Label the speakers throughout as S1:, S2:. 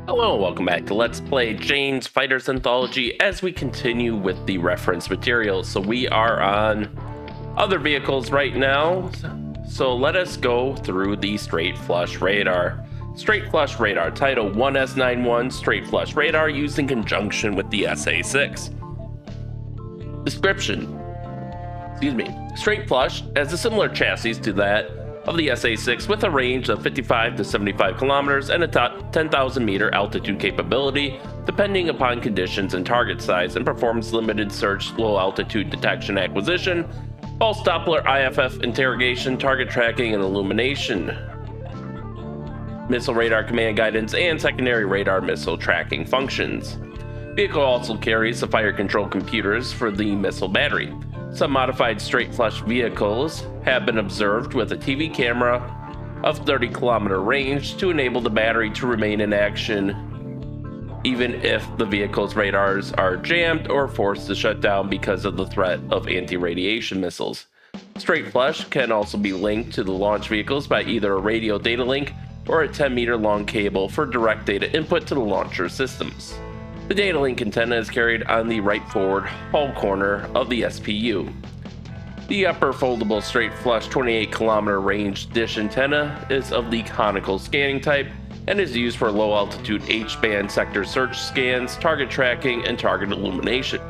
S1: Hello and welcome back to Let's Play Jane's Fighters Anthology as we continue with the reference materials. So we are on other vehicles right now. So let us go through the straight flush radar. Straight flush radar, Title 1S91 straight flush radar used in conjunction with the SA6. Description. Straight flush has a similar chassis to that of the SA6 with a range of 55 to 75 kilometers and a 10,000 meter altitude capability depending upon conditions and target size, and performs limited search, low altitude detection acquisition, false Doppler IFF interrogation, target tracking and illumination, missile radar command guidance, and secondary radar missile tracking functions. Vehicle also carries the fire control computers for the missile battery. Some modified straight flush vehicles have been observed with a TV camera of 30 kilometer range to enable the battery to remain in action even if the vehicle's radars are jammed or forced to shut down because of the threat of anti-radiation missiles. Straight flush can also be linked to the launch vehicles by either a radio data link or a 10 meter long cable for direct data input to the launcher systems. The data link antenna is carried on the right forward hull corner of the SPU. The upper foldable straight flush 28 kilometer range dish antenna is of the conical scanning type and is used for low altitude H-band sector search scans, target tracking, and target illumination.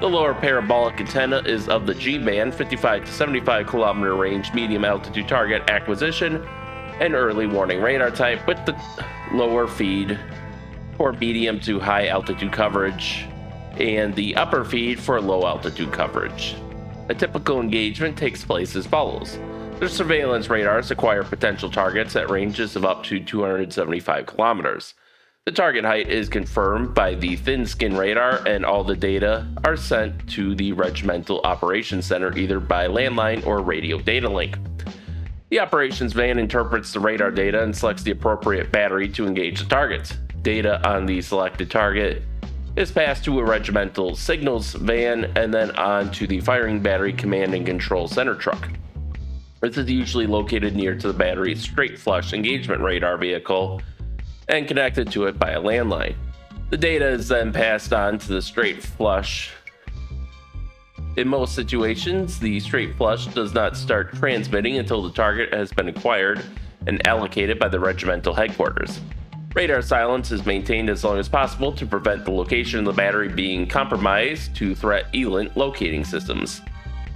S1: The lower parabolic antenna is of the G-band 55 to 75 kilometer range medium altitude target acquisition and early warning radar type, with the lower feed for medium to high altitude coverage and the upper feed for low altitude coverage. A typical engagement takes place as follows. The surveillance radars acquire potential targets at ranges of up to 275 kilometers. The target height is confirmed by the thin skin radar, and all the data are sent to the Regimental Operations Center either by landline or radio data link. The operations van interprets the radar data and selects the appropriate battery to engage the targets. Data on the selected target is passed to a regimental signals van and then on to the firing battery command and control center truck. This is usually located near to the battery's straight flush engagement radar vehicle and connected to it by a landline. The data is then passed on to the straight flush. In most situations, the straight flush does not start transmitting until the target has been acquired and allocated by the regimental headquarters. Radar silence is maintained as long as possible to prevent the location of the battery being compromised to threat ELINT locating systems.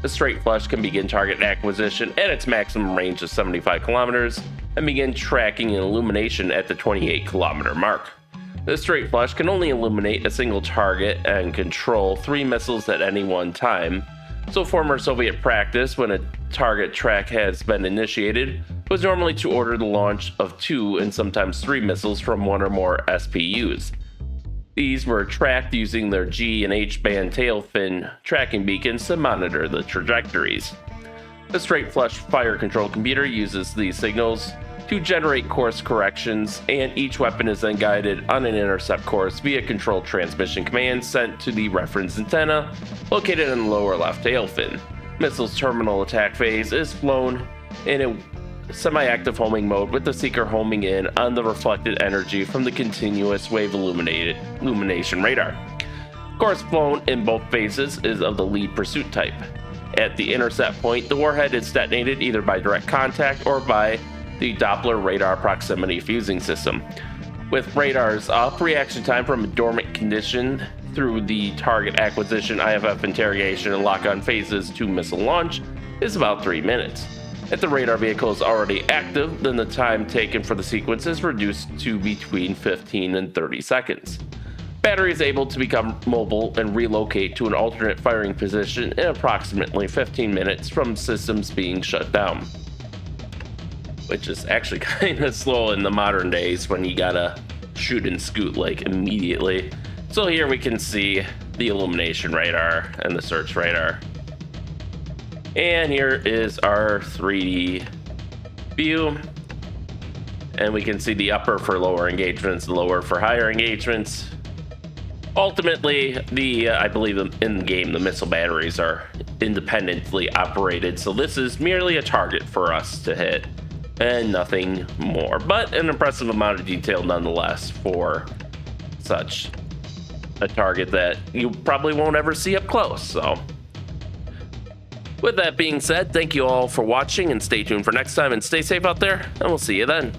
S1: The straight flush can begin target acquisition at its maximum range of 75 kilometers and begin tracking and illumination at the 28 kilometer mark. The straight flush can only illuminate a single target and control 3 missiles at any one time. So former Soviet practice, when a target track has been initiated, was normally to order the launch of 2 and sometimes 3 missiles from 1 or more SPUs. These were tracked using their G and H band tail fin tracking beacons to monitor the trajectories. The straight flush fire control computer uses these signals to generate course corrections, and each weapon is then guided on an intercept course via controlled transmission commands sent to the reference antenna located in the lower left tail fin. Missile's terminal attack phase is flown in a semi-active homing mode, with the seeker homing in on the reflected energy from the continuous wave illumination radar. Course flown in both phases is of the lead pursuit type. At the intercept point, the warhead is detonated either by direct contact or by the Doppler radar proximity fusing system. With radars up, reaction time from a dormant condition through the target acquisition, IFF interrogation, and lock-on phases to missile launch is about 3 minutes. If the radar vehicle is already active, then the time taken for the sequence is reduced to between 15 and 30 seconds. Battery is able to become mobile and relocate to an alternate firing position in approximately 15 minutes from systems being shut down, which is actually kind of slow in the modern days when you gotta shoot and scoot like immediately. So here we can see the illumination radar and the search radar. And here is our 3D view. And we can see the upper for lower engagements, the lower for higher engagements. Ultimately, I believe in the game, the missile batteries are independently operated. So this is merely a target for us to hit. and nothing more, but an impressive amount of detail nonetheless for such a target that you probably won't ever see up close. So with that being said, thank you all for watching, and stay tuned for next time, and stay safe out there, and we'll see you then.